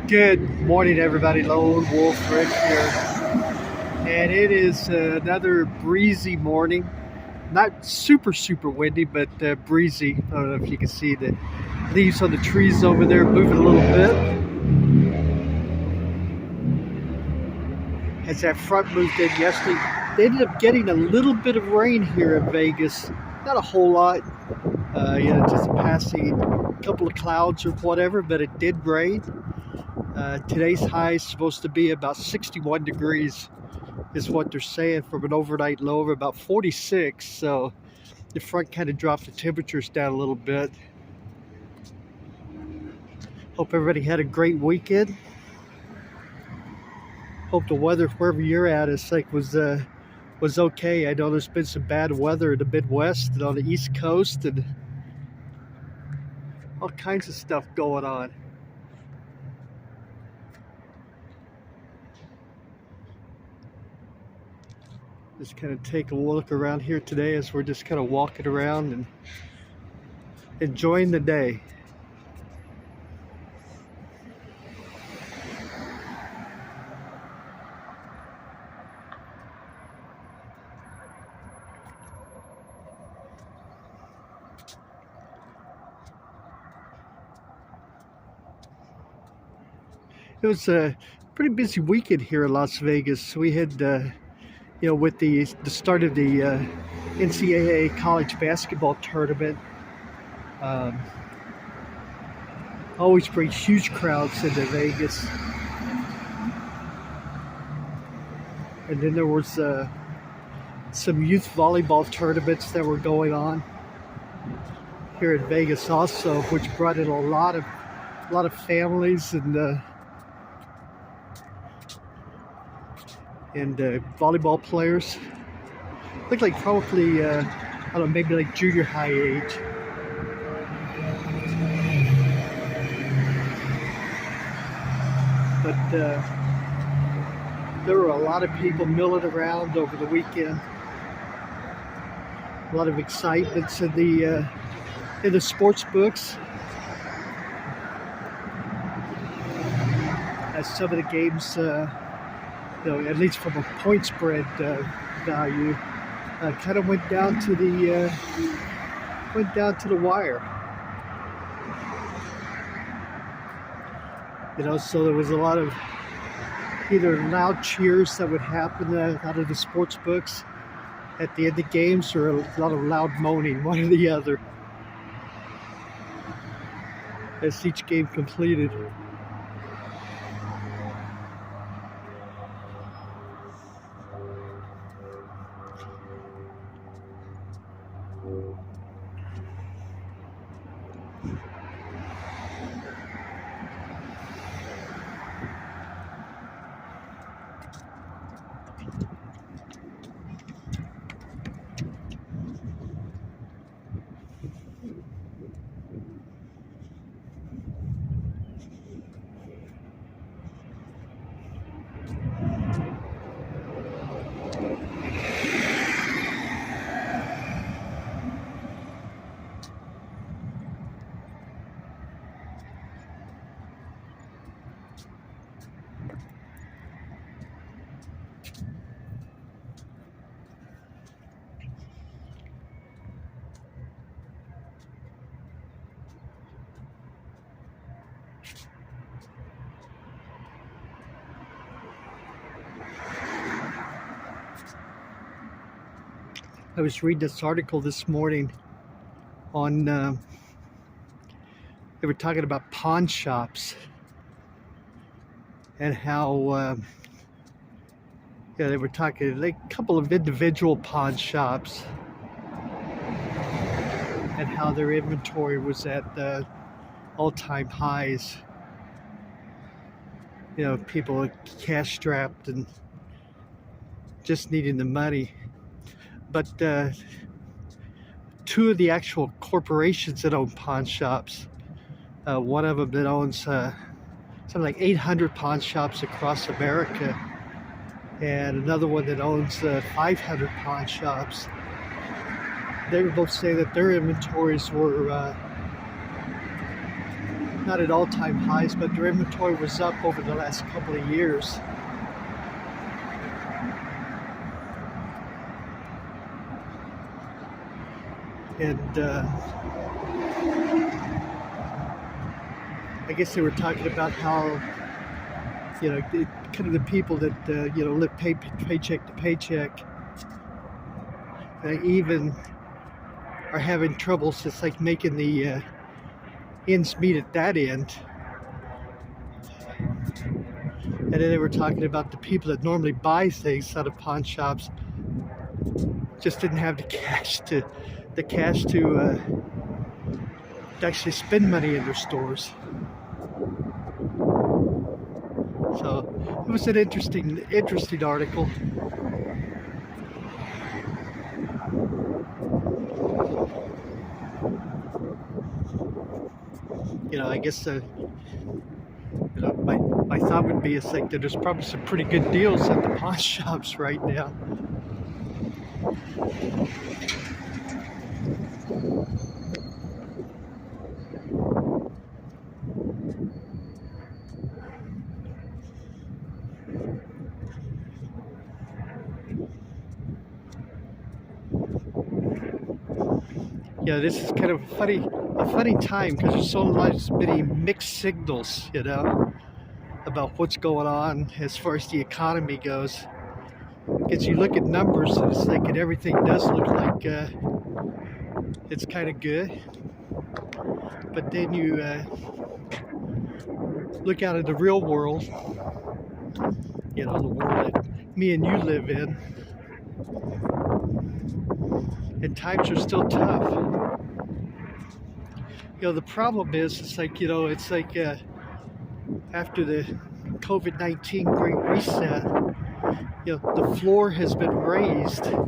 Good morning, everybody. Lone Wolf Rick here, and it is another breezy morning. Not super windy, but breezy. I don't know if you can see the leaves on the trees over there moving a little bit as that front moved in yesterday. They ended up getting a little bit of rain here in Vegas. Not a whole lot, just a passing couple of clouds or whatever, but it did rain. Today's high is supposed to be about 61 degrees is what they're saying, from an overnight low of about 46. So the front kind of dropped the temperatures down a little bit. Hope everybody had a great weekend. Hope the weather wherever you're at was okay. I know there's been some bad weather in the Midwest and on the East Coast and all kinds of stuff going on. Just kind of take a look around here today as we're just kind of walking around and enjoying the day. It was a pretty busy weekend here in Las Vegas. We had, with the start of the NCAA college basketball tournament, always brings huge crowds into Vegas. And then there was some youth volleyball tournaments that were going on here in Vegas also, which brought in a lot of families and volleyball players. Looked like probably, I don't know, maybe like junior high age. But there were a lot of people milling around over the weekend. A lot of excitement in the sports books. As some of the games, at least from a point spread value, kind of went down to the wire. So there was a lot of either loud cheers that would happen out of the sports books at the end of games, or a lot of loud moaning, one or the other, as each game completed. I was reading this article this morning on, they were talking about pawn shops and how, they were talking like a couple of individual pawn shops and how their inventory was at all-time highs. People cash strapped and just needing the money. But two of the actual corporations that own pawn shops, one of them that owns something like 800 pawn shops across America, and another one that owns 500 pawn shops, they were both saying that their inventories were not at all-time highs, but their inventory was up over the last couple of years. And I guess they were talking about how, kind of the people that, live paycheck to paycheck, even are having troubles. It's like making the ends meet at that end. And then they were talking about the people that normally buy things out of pawn shops just didn't have the cash to actually spend money in their stores. So it was an interesting article. I guess my thought would be, it's like that there's probably some pretty good deals at the pawn shops right now. This is kind of a funny time, because there's so many mixed signals, about what's going on as far as the economy goes. Because you look at numbers and it's like, and everything does look like it's kind of good, but then you look out at the real world, the world that me and you live in, and times are still tough. The problem is, it's like, after the COVID-19 Great Reset, the floor has been raised. And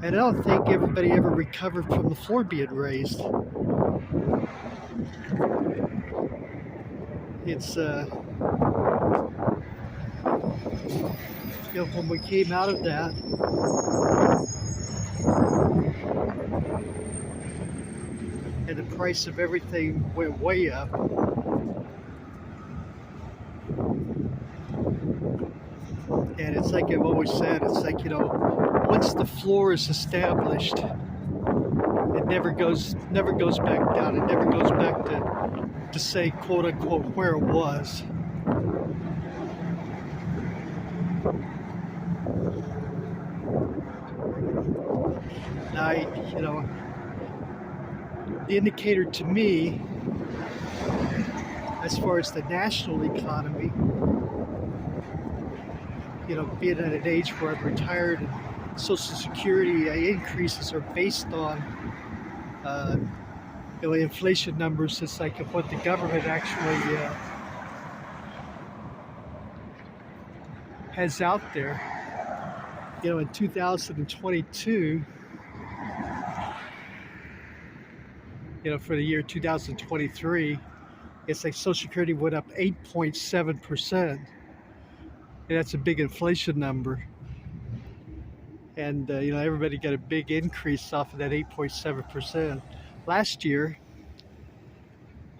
I don't think everybody ever recovered from the floor being raised. It's, when we came out of that, and the price of everything went way up. And it's like I've always said, it's like, once the floor is established, it never goes back down. It never goes back to say, quote unquote, where it was. Now, the indicator to me, as far as the national economy, being at an age where I'm retired, and Social Security increases are based on inflation numbers. It's like what the government actually has out there. In 2022, for the year 2023, it's like Social Security went up 8.7%. And that's a big inflation number. And, everybody got a big increase off of that 8.7%. Last year,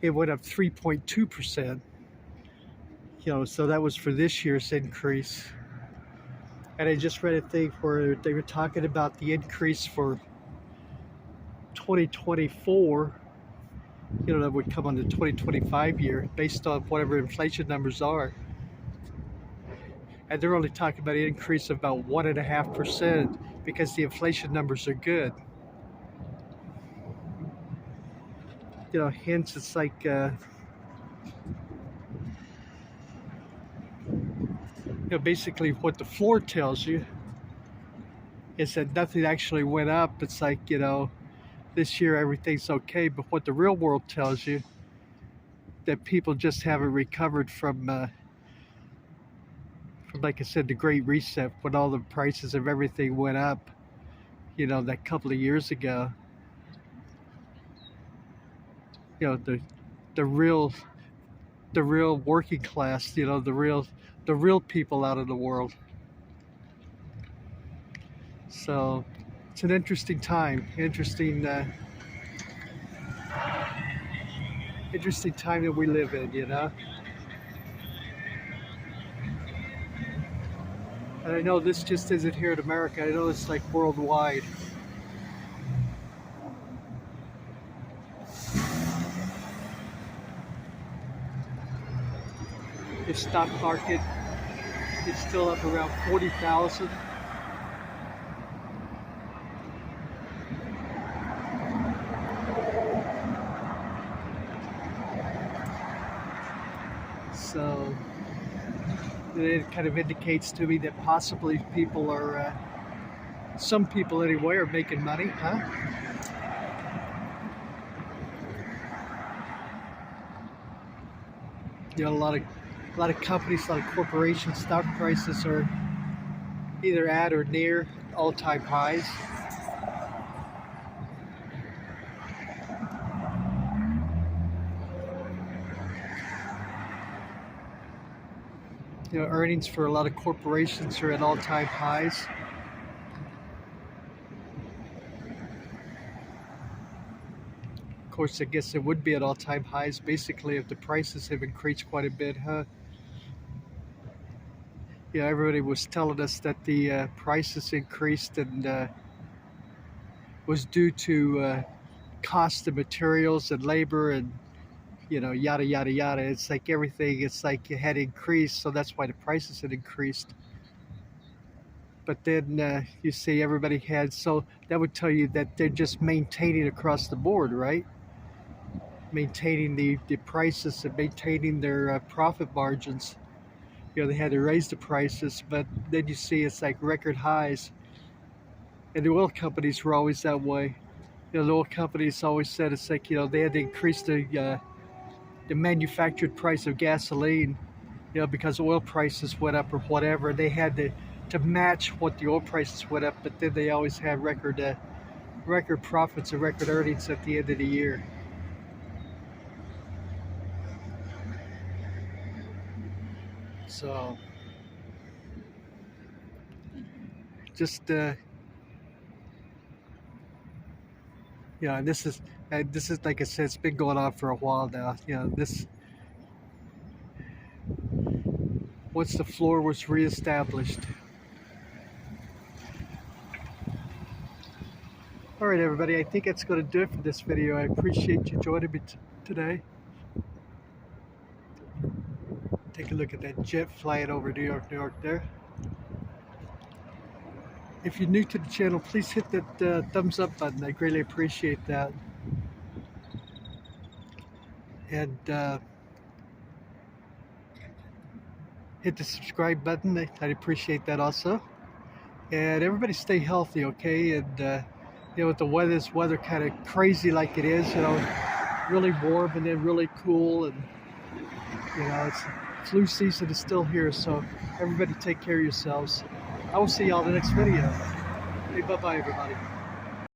it went up 3.2%. So that was for this year's increase. And I just read a thing where they were talking about the increase for 2024, that would come on the 2025 year based on whatever inflation numbers are. And they're only talking about an increase of about 1.5% because the inflation numbers are good. Hence it's like, basically what the floor tells you is that nothing actually went up. It's like, this year everything's okay, but what the real world tells you, that people just haven't recovered from like I said, the Great Reset, when all the prices of everything went up, that couple of years ago. The real working class, the real people out of the world. So it's an interesting time, interesting time that we live in, you know. And I know this just isn't here in America. I know it's like worldwide. The stock market is still up around 40,000. So it kind of indicates to me that possibly people are, some people anyway, are making money, huh? You know, a lot of companies, a lot of corporations, stock prices are either at or near all-time highs. You know, earnings for a lot of corporations are at all-time highs. Of course, I guess it would be at all-time highs basically if the prices have increased quite a bit, huh? Yeah, everybody was telling us that the prices increased and was due to cost of materials and labor and, you know, yada yada yada. It's like everything, it's like it had increased, so that's why the prices had increased. But then you see everybody had, so that would tell you that they're just maintaining across the board, right? Maintaining the prices and maintaining their profit margins. You know, they had to raise the prices, but then you see it's like record highs. And the oil companies were always that way. You know, the oil companies always said it's like, you know, they had to increase the manufactured price of gasoline, you know, because oil prices went up or whatever. They had to match what the oil prices went up, but then they always had record profits and record earnings at the end of the year. So just yeah, and this is like I said, it's been going on for a while now. You know, this, once the floor was reestablished. All right, everybody, I think that's going to do it for this video. I appreciate you joining me today. Take a look at that jet flying over New York, New York there. If you're new to the channel, please hit that thumbs up button. I greatly appreciate that. And hit the subscribe button. I'd appreciate that also. And everybody stay healthy, okay? And you know, with the weather kind of crazy like it is, you know, really warm and then really cool, and you know, it's flu season is still here, so everybody take care of yourselves. I will see y'all in the next video. Hey, bye-bye, everybody.